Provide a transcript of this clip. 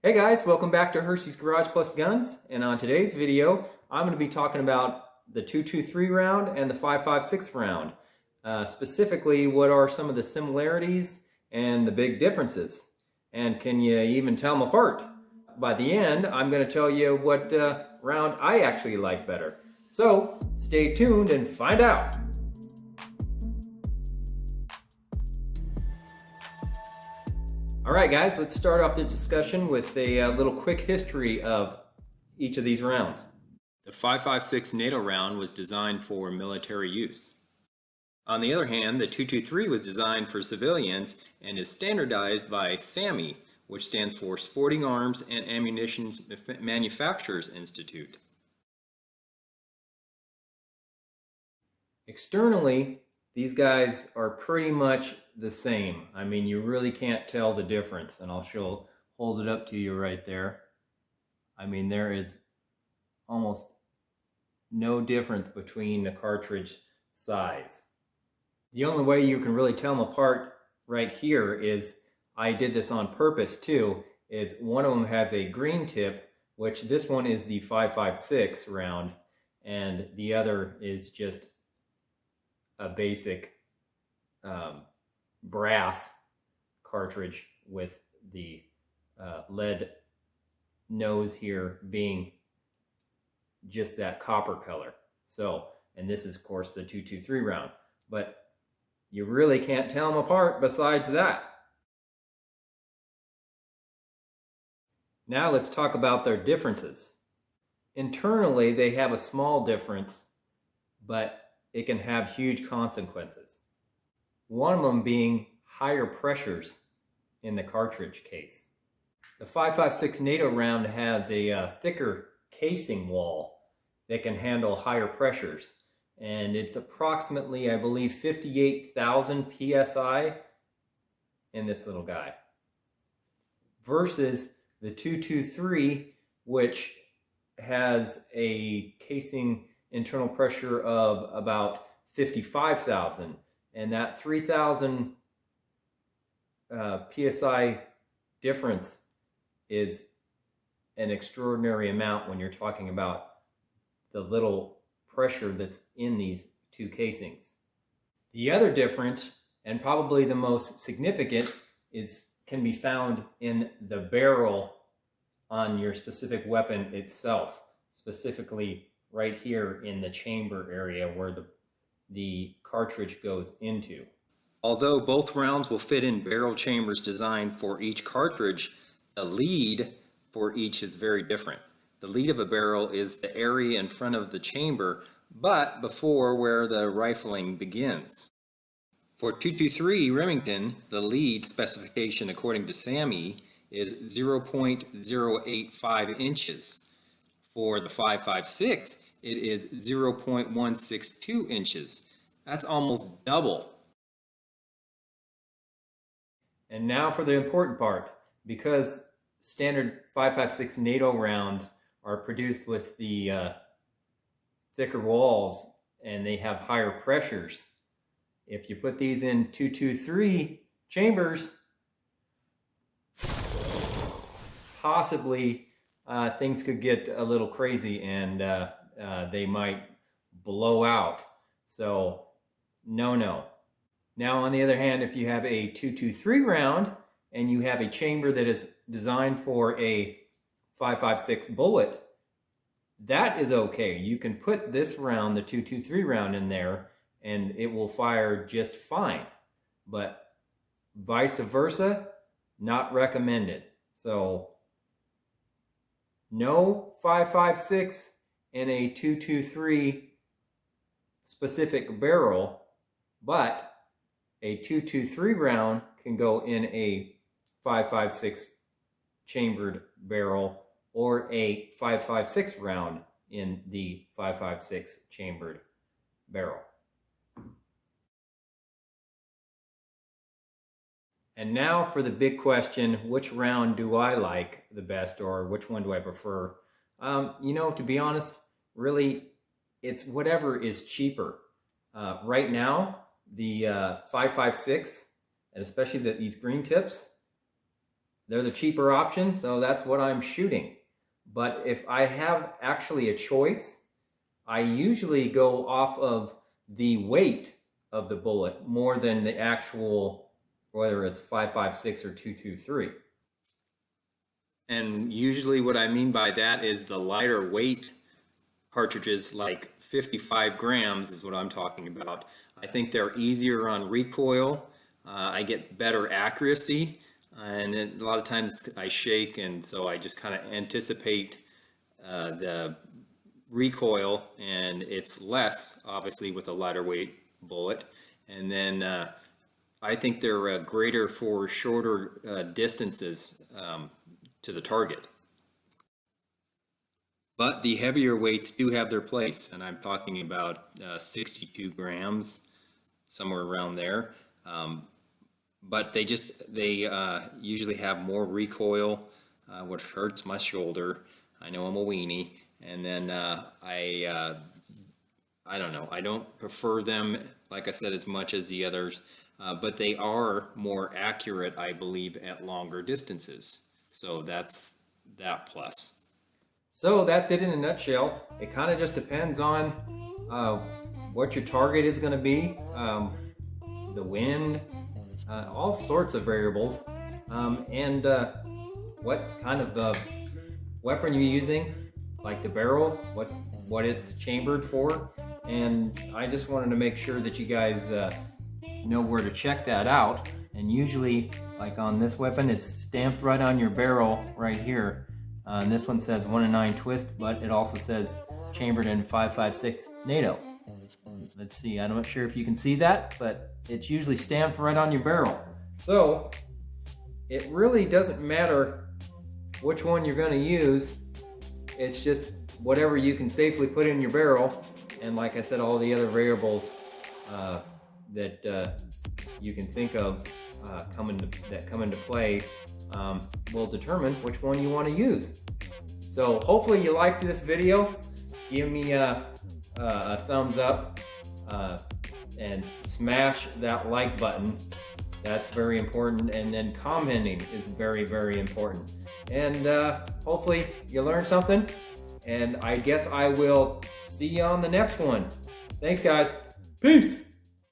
Hey guys, welcome back to Hershey's Garage Plus Guns, and on today's video I'm going to be talking about the 223 round and the 556 round. Specifically, what are some of the similarities and the big differences, and can you even tell them apart? By the end, I'm going to tell you what round I actually like better. So stay tuned and find out. Alright guys, let's start off the discussion with a little quick history of each of these rounds. The 5.56 NATO round was designed for military use. On the other hand, the 223 was designed for civilians and is standardized by SAAMI, which stands for Sporting Arms and Ammunition Manufacturers Institute. Externally, these guys are pretty much the same. I mean, you really can't tell the difference, and I'll hold it up to you right there. I mean, there is almost no difference between the cartridge size. The only way you can really tell them apart right here is, I did this on purpose too, is one of them has a green tip, which this one is the 5.56 round, and the other is just a basic brass cartridge with the lead nose here being just that copper color. So, and this is of course the 223 round, but you really can't tell them apart besides that. Now let's talk about their differences. Internally, they have a small difference, but it can have huge consequences. One of them being higher pressures in the cartridge case. The 5.56 NATO round has a thicker casing wall that can handle higher pressures, and it's approximately, I believe, 58,000 psi in this little guy, versus the 223, which has a casing internal pressure of about 55,000, and that 3,000 psi difference is an extraordinary amount when you're talking about the little pressure that's in these two casings. The other difference, and probably the most significant, can be found in the barrel on your specific weapon itself, specifically right here in the chamber area where the cartridge goes into. Although both rounds will fit in barrel chambers designed for each cartridge, the lead for each is very different. The lead of a barrel is the area in front of the chamber, but before where the rifling begins. For 223 Remington, the lead specification according to SAAMI is 0.085 inches. For the 5.56, it is 0.162 inches. That's almost double. And now for the important part. Because standard 5.56 NATO rounds are produced with the thicker walls and they have higher pressures, if you put these in 223 chambers, possibly things could get a little crazy and they might blow out. So no. Now on the other hand, if you have a 223 round and you have a chamber that is designed for a 5.56 bullet, that is okay. You can put this round, the 223 round, in there and it will fire just fine. But vice versa, not recommended. So no 5.56 in a 223 specific barrel, but a 223 round can go in a 5.56 chambered barrel or a 5.56 round in the 5.56 chambered barrel. And now for the big question, which round do I like the best, or which one do I prefer? You know, to be honest, really, it's whatever is cheaper. Right now, the 5.56, and especially these green tips, they're the cheaper option, so that's what I'm shooting. But if I have actually a choice, I usually go off of the weight of the bullet more than the actual, whether it's 5.56 or 2.23. And usually what I mean by that is the lighter weight cartridges, like 55 grams is what I'm talking about. I think they're easier on recoil. I get better accuracy, and a lot of times I shake, and so I just kind of anticipate the recoil, and it's less obviously with a lighter weight bullet. And then I think they're greater for shorter distances to the target. But the heavier weights do have their place, and I'm talking about 62 grams, somewhere around there. But they usually have more recoil, which hurts my shoulder. I know I'm a weenie, and then I don't know. I don't prefer them, like I said, as much as the others, but they are more accurate, I believe, at longer distances. So that's that plus. So that's it in a nutshell. It kind of just depends on what your target is going to be, the wind, all sorts of variables, and what kind of weapon you're using, like the barrel, what it's chambered for. And I just wanted to make sure that you guys know where to check that out. And usually, like on this weapon, it's stamped right on your barrel right here. And this one says 1-9 twist, but it also says chambered in 5.56 NATO. Let's see, I'm not sure if you can see that, but it's usually stamped right on your barrel. So it really doesn't matter which one you're going to use. It's just whatever you can safely put in your barrel. And like I said, all the other variables that you can think of that come into play will determine which one you want to use. So hopefully you liked this video. Give me a thumbs up and smash that like button. That's very important. And then commenting is very, very important. And hopefully you learned something. And I guess I will see you on the next one. Thanks, guys. Peace.